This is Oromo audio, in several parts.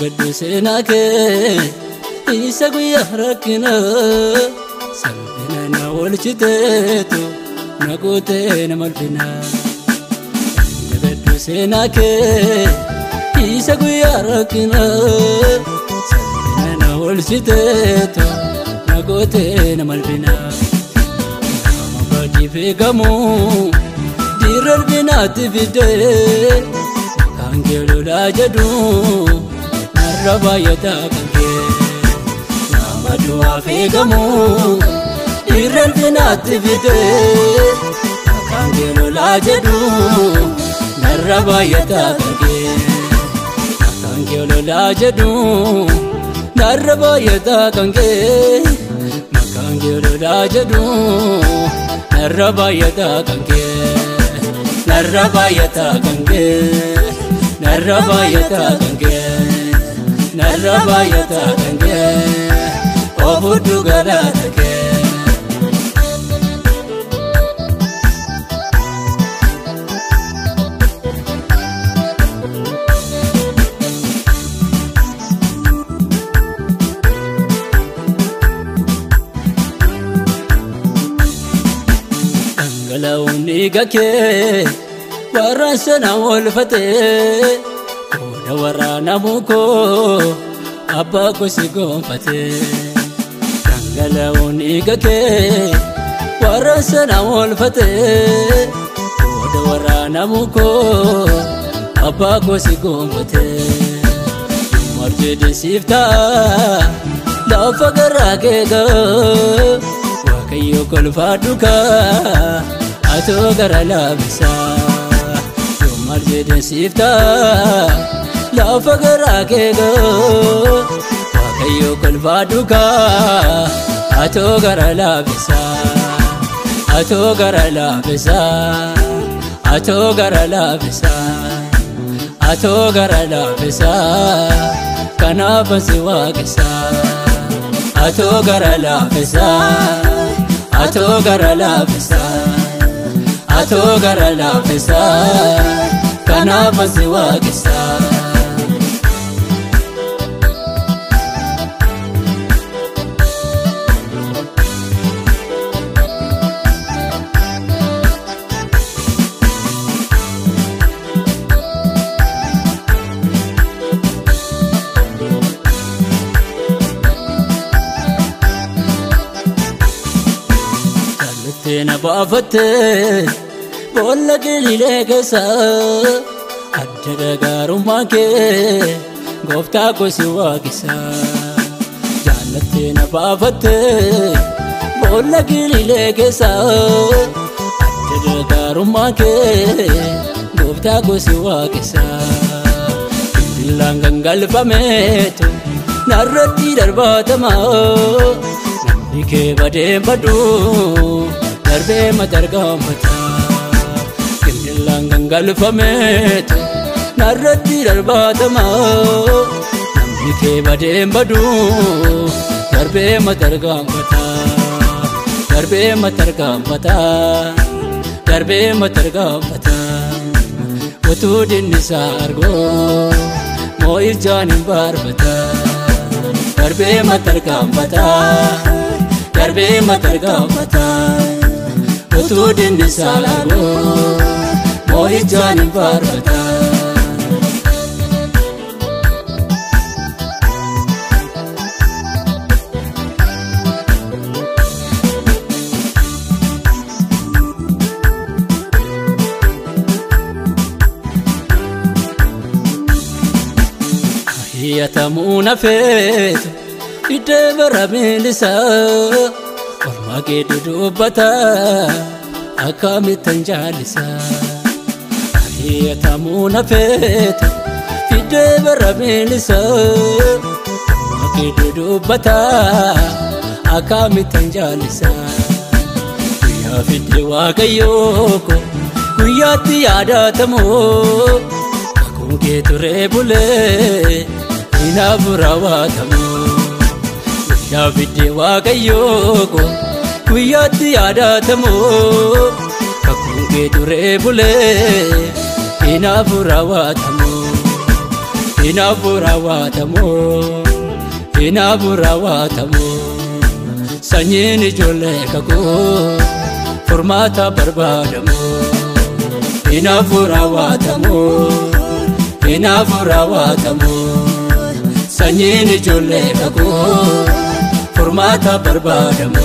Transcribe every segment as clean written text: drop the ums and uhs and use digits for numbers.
Gaddu seenake isa guyyaa rakkina salphina na oolchiteetu na gootee na malfina. Gaddu seenake isa guyyaa rakkina salphina na oolchiteetu na gootee na malfina. Nama baadii feegamu diirra albinaatti fidee kan keelolaa jedhu. Rabayata kanke nama dua fegamu dirrel binati vide kanke lola jedu narabayata kanke kanke lola jedu narabayata kanke kanke lola jedu narabayata kanke narabayata kanke narabayata kanke Narabayata kange obudu galatake Angalauni gake warasana wolfate warana muko abba ko sigonfate dangalauni gake warasana wolfate oda warana muko abba ko sigonfate marjede sifta la fagarage ga wakayo kolfaduka ato garala bisa marjede sifta La fagarage go wakayo kolfaduka ato garala bisa ato garala bisa ato garala bisa ato garala bisa kana basi wakisa ato garala bisa ato garala bisa ato garala bisa kana basi wakisa Tena baafate bolla gelile kesa adda garummaa kee gooftaa ko si waaqisa. Jaalatteena baafate bolla gelile kesa adda garummaa kee gooftaa ko si waaqisa. Dillaan gangalfameetu narratti darbaatama namni kee badee badu. Darbe madargamata Kindillaan gangalfameetu narratti darbaatama namni kee badee badu darbe madargamata darbe madargamata darbe madargamata utuu dinnisaa argoo moo'irjaan hin baarbata darbe madargamata darbe madargamata utuu dinnisaa argoo moo'irjaan hin baarbata. Hiyyatamuu nafeetu iddee bara miilisaa ormaa kee dudubbata akkamittan jaalisa. Mariyatamuu na feetu fidee bara bilisa Makidu dubbata akkamitti jaalisa Guyyaa fidee Waaqayyoo ko guyyaatti yaadatamu Akkuma kee turee bulee hinaafu raawwatamu Guyyaa fidee Waaqayyoo ko guyyaatti yaadatamu Akkuma kee turee bulee hinaafu raawwatamu Hinaafu raawwatamu Sanyiin ijoollee kakuu furmaata barbaadamu Hinaafu raawwatamu Sanyiin ijoollee kakuu furmaata barbaadamu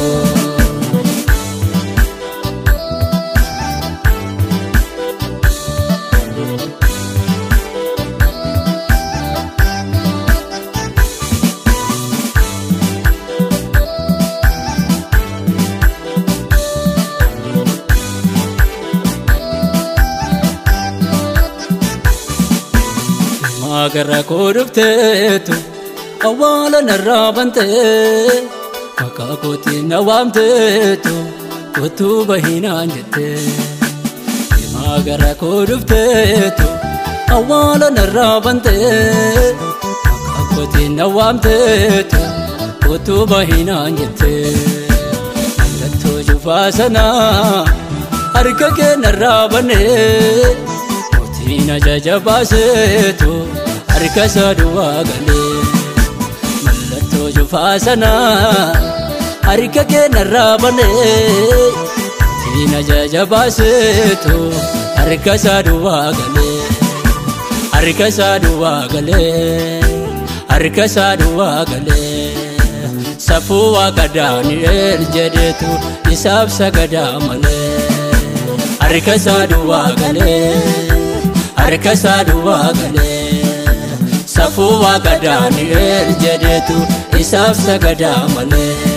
Agarra kodufteetu awwaala narraa bantee Maqaa kootiin na waamteetu kottuu bahinaan jettee Agarra kodufteetu awwaala narraa bantee Maqaa kootiin na waamteetu kottuu bahinaan jettee Mallattoo cufaa sanaa harka kee narraa bannee Ina jaja baaseetu harka isaa duwwaa galee Mallattoo cufaa sanaa harka kee narraa bannee Ina jaja baaseetu harka isaa duwwaa galee Harka isaa duwwaa galee Safuu Waaqa Daani'eel jedhetu isaaf sagadaa malee Harka isaa duwwaa galee Harka isaa duwwaa galee Safuu Waaqa Daani'eel jedhetu isaaf sagadaa malee